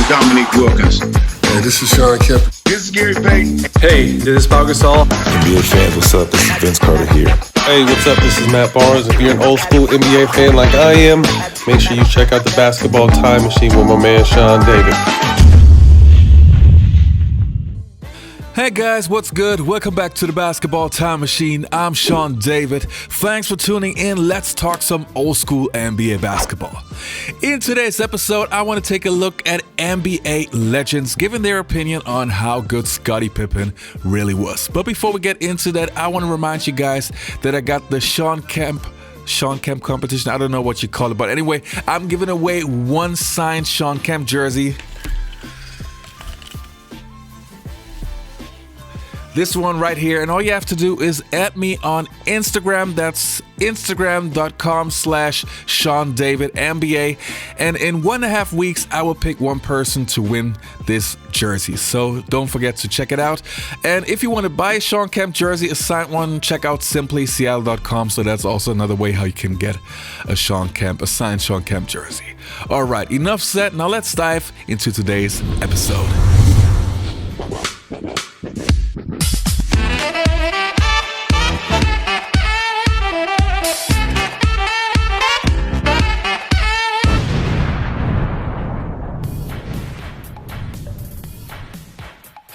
Dominique Wilkins. Hey, this is Sean Kemp. This is Gary Payton. Hey, this is Pau Gasol. NBA fans, what's up? This is Vince Carter here. Hey, what's up? This is Matt Barnes. If you're an old school NBA fan like I am, make sure you check out the Basketball Time Machine with my man Sean David. Hey guys, what's good? Welcome back to the Basketball Time Machine. I'm Sean David. Thanks for tuning in. Let's talk some old school NBA basketball. In today's episode, I want to take a look at NBA legends giving their opinion on how good Scottie Pippen really was. But before we get into that, I want to remind you guys that I got the Sean Kemp competition. I don't know what you call it, but anyway, I'm giving away one signed Sean Kemp jersey. This one right here, and all you have to do is add me on Instagram. That's Instagram.com/SeanDavidNBA. And in 1.5 weeks, I will pick one person to win this jersey. So don't forget to check it out. And if you want to buy a Sean Kemp jersey, a signed one, check out simplyseattle.com. So that's also another way how you can get a signed Sean Kemp jersey. All right, enough said. Now let's dive into today's episode.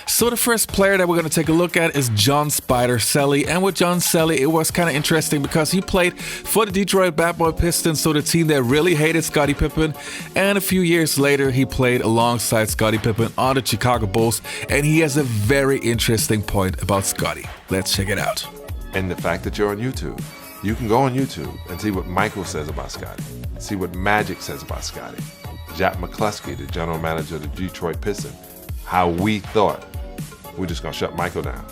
So the first player that we're going to take a look at is John Spider Selly. And with John Selly, it was kind of interesting because he played for the Detroit Bad Boy Pistons, so the team that really hated Scottie Pippen. And a few years later, he played alongside Scottie Pippen on the Chicago Bulls. And he has a very interesting point about Scottie. Let's check it out. And the fact that you're on YouTube. You can go on YouTube and see what Michael says about Scottie. See what Magic says about Scottie. Jack McCluskey, the general manager of the Detroit Pistons, how we thought we're just going to shut Michael down.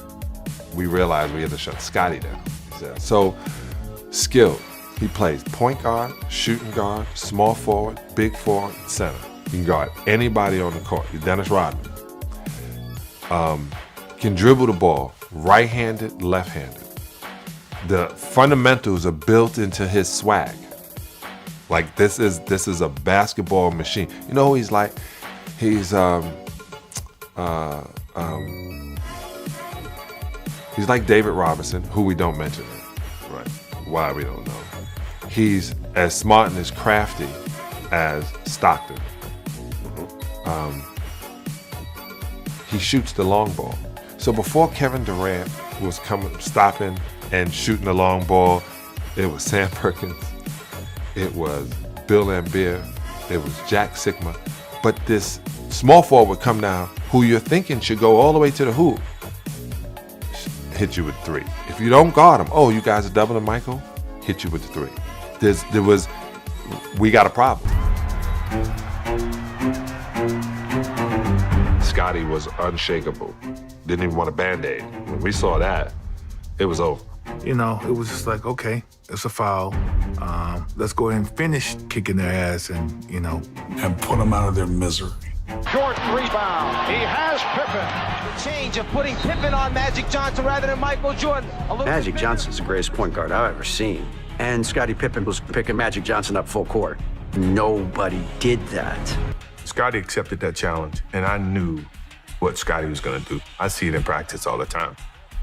We realized we had to shut Scottie down. So, skilled. He plays point guard, shooting guard, small forward, big forward, center. He can guard anybody on the court. He's Dennis Rodman. Can dribble the ball, right-handed, left-handed. The fundamentals are built into his swag. Like this is a basketball machine. You know who he's like? He's he's like David Robinson, who we don't mention, right? Why we don't know. He's as smart and as crafty as Stockton. He shoots the long ball. So before Kevin Durant was stopping and shooting the long ball, it was Sam Perkins, it was Bill Laimbeer, it was Jack Sikma. But this small forward would come down, who you're thinking should go all the way to the hoop, hit you with three. If you don't guard him, oh, you guys are doubling Michael, hit you with the three. We got a problem. Scottie was unshakable. Didn't even want a Band-Aid. When we saw that, it was over. You know, it was just like, okay, it's a foul. Let's go ahead and finish kicking their ass and put them out of their misery. Jordan rebound. He has Pippen. The change of putting Pippen on Magic Johnson rather than Michael Jordan. Magic Johnson's the greatest point guard I've ever seen. And Scottie Pippen was picking Magic Johnson up full court. Nobody did that. Scottie accepted that challenge, and I knew what Scottie was going to do. I see it in practice all the time.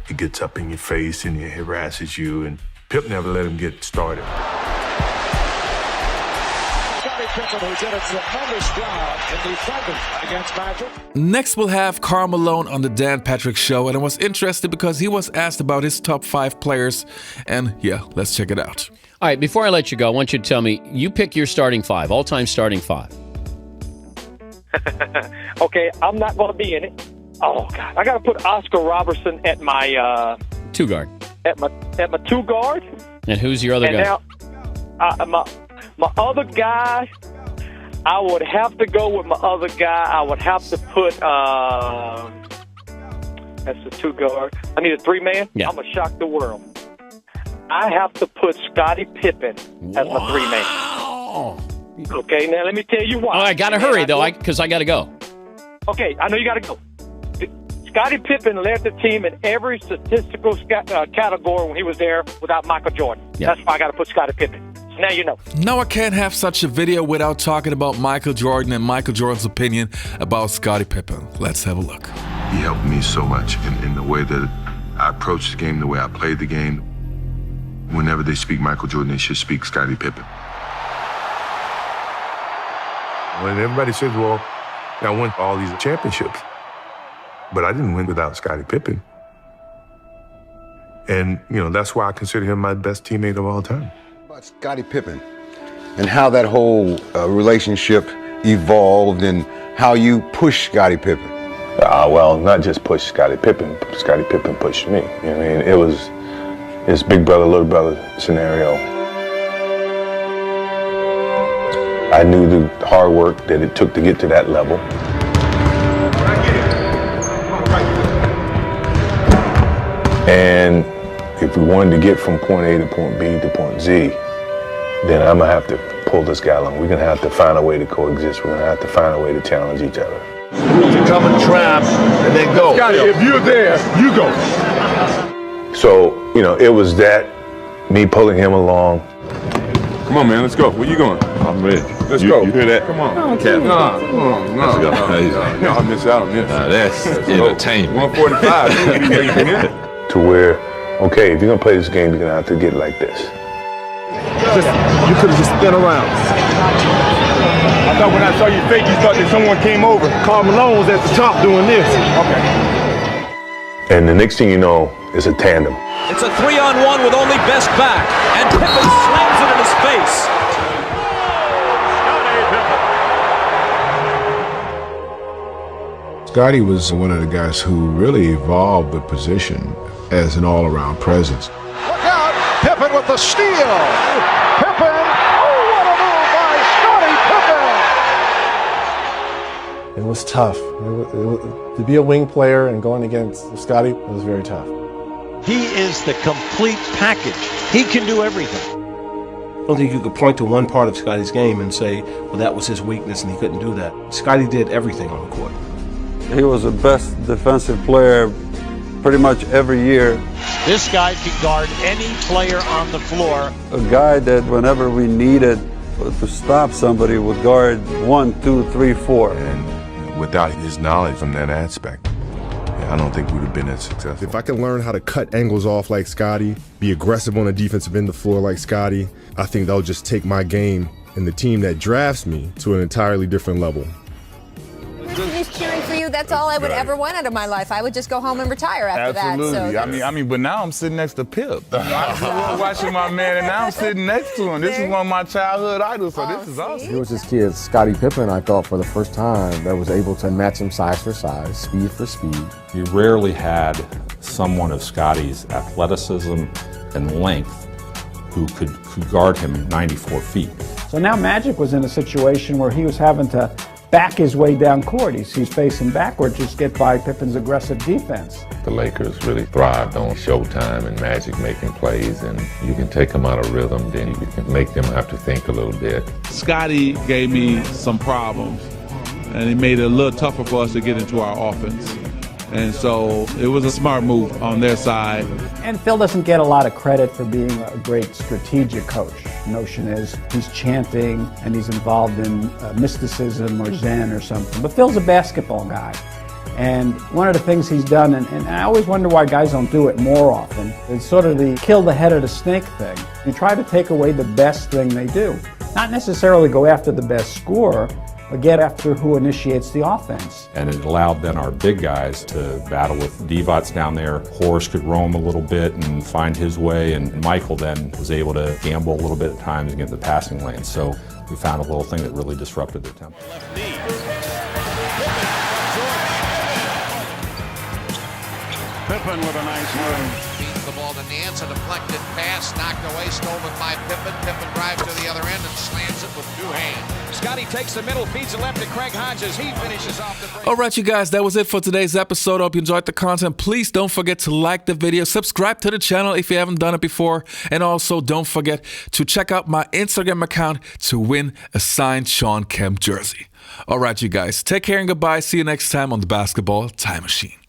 He gets up in your face and he harasses you, and Pip never let him get started. Next, we'll have Karl Malone on the Dan Patrick Show, and it was interesting because he was asked about his top 5 players, and yeah, let's check it out. All right, before I let you go, I want you to tell me, you pick your starting 5, all-time starting 5. Okay, I'm not going to be in it. Oh, God, I got to put Oscar Robertson at my... two guard. At my two guard. And who's your other guy? Now, my other guy, I would have to go with my other guy. I would have to put, that's the two guard. I need a 3-man. Yeah. I'm going to shock the world. I have to put Scottie Pippen as my 3-man. Okay, now let me tell you why. Oh, I got to hurry, though, because I got to go. Okay, I know you got to go. Scottie Pippen led the team in every statistical category when he was there without Michael Jordan. Yeah. That's why I got to put Scottie Pippen. Now you know. Now I can't have such a video without talking about Michael Jordan and Michael Jordan's opinion about Scottie Pippen. Let's have a look. He helped me so much in the way that I approached the game, the way I played the game. Whenever they speak Michael Jordan, they should speak Scottie Pippen. When everybody says, well, I won all these championships, but I didn't win without Scottie Pippen. And, that's why I consider him my best teammate of all time. About Scottie Pippen and how that whole relationship evolved and how you pushed Scottie Pippen. Well, not just push Scottie Pippen. Scottie Pippen pushed me. It was this big brother, little brother scenario. I knew the hard work that it took to get to that level. And if we wanted to get from point A to point B to point Z, then I'm gonna have to pull this guy along. We're gonna have to find a way to coexist. We're gonna have to find a way to challenge each other. To come and trap and then go. Scottie, if you're there, you go. So, it was that, me pulling him along. Come on, man, let's go. Where you going? I'm ready. Let's go. You hear that? Come on. No. Let's go. Y'all miss out on this. That's entertainment. 145. To where, okay, if you're gonna play this game, you're gonna have to get like this. You could have just spin around. I thought when I saw you fake, you thought that someone came over. Karl Malone was at the top doing this. Okay. And the next thing you know, it's a tandem. It's a 3-on-1 with only best back, and Pippen slams it in his face. Scottie was one of the guys who really evolved the position as an all-around presence. Look out! Pippen with the steal! Pippen! Oh, what a move by Scottie Pippen! It was tough. To be a wing player and going against Scottie, it was very tough. He is the complete package. He can do everything. I don't think you could point to one part of Scottie's game and say, well, that was his weakness and he couldn't do that. Scottie did everything on the court. He was the best defensive player pretty much every year. This guy can guard any player on the floor. A guy that whenever we needed to stop somebody would guard 1, 2, 3, 4. And without his knowledge from that aspect, I don't think we'd have been as successful. If I can learn how to cut angles off like Scottie, be aggressive on the defensive end of the floor like Scottie, I think that'll just take my game and the team that drafts me to an entirely different level. He's cheering for you. That's all I would ever want out of my life. I would just go home and retire after Absolutely. that. I mean, but now I'm sitting next to Pip. I grew up watching my man, and now I'm sitting next to him. This is one of my childhood idols, so this is awesome. He was this kid, Scottie Pippen, I thought, for the first time, that was able to match him size for size, speed for speed. You rarely had someone of Scottie's athleticism and length who could guard him 94 feet. So now Magic was in a situation where he was having to back his way down court. He's facing backwards, just get by Pippen's aggressive defense. The Lakers really thrived on Showtime and Magic making plays, and you can take them out of rhythm, then you can make them have to think a little bit. Scottie gave me some problems, and it made it a little tougher for us to get into our offense. And so it was a smart move on their side. And Phil doesn't get a lot of credit for being a great strategic coach. The notion is he's chanting and he's involved in mysticism or Zen or something. But Phil's a basketball guy. And one of the things he's done, and I always wonder why guys don't do it more often, is sort of the kill the head of the snake thing. You try to take away the best thing they do. Not necessarily go after the best scorer, but get after who initiates the offense. And it allowed then our big guys to battle with Divac down there. Horace could roam a little bit and find his way, and Michael then was able to gamble a little bit at times and get the passing lane. So we found a little thing that really disrupted their tempo. Pippen with a nice move. Feeds the ball to Nance, a deflected pass, knocked away, stolen by Pippen. Pippen drives to the other end and slams it with two hands. Scottie takes the middle, feeds it left to Craig Hodges. He finishes off the break. All right, you guys, that was it for today's episode. I hope you enjoyed the content. Please don't forget to like the video, subscribe to the channel if you haven't done it before, and also don't forget to check out my Instagram account to win a signed Shawn Kemp jersey. All right, you guys, take care and goodbye. See you next time on the Basketball Time Machine.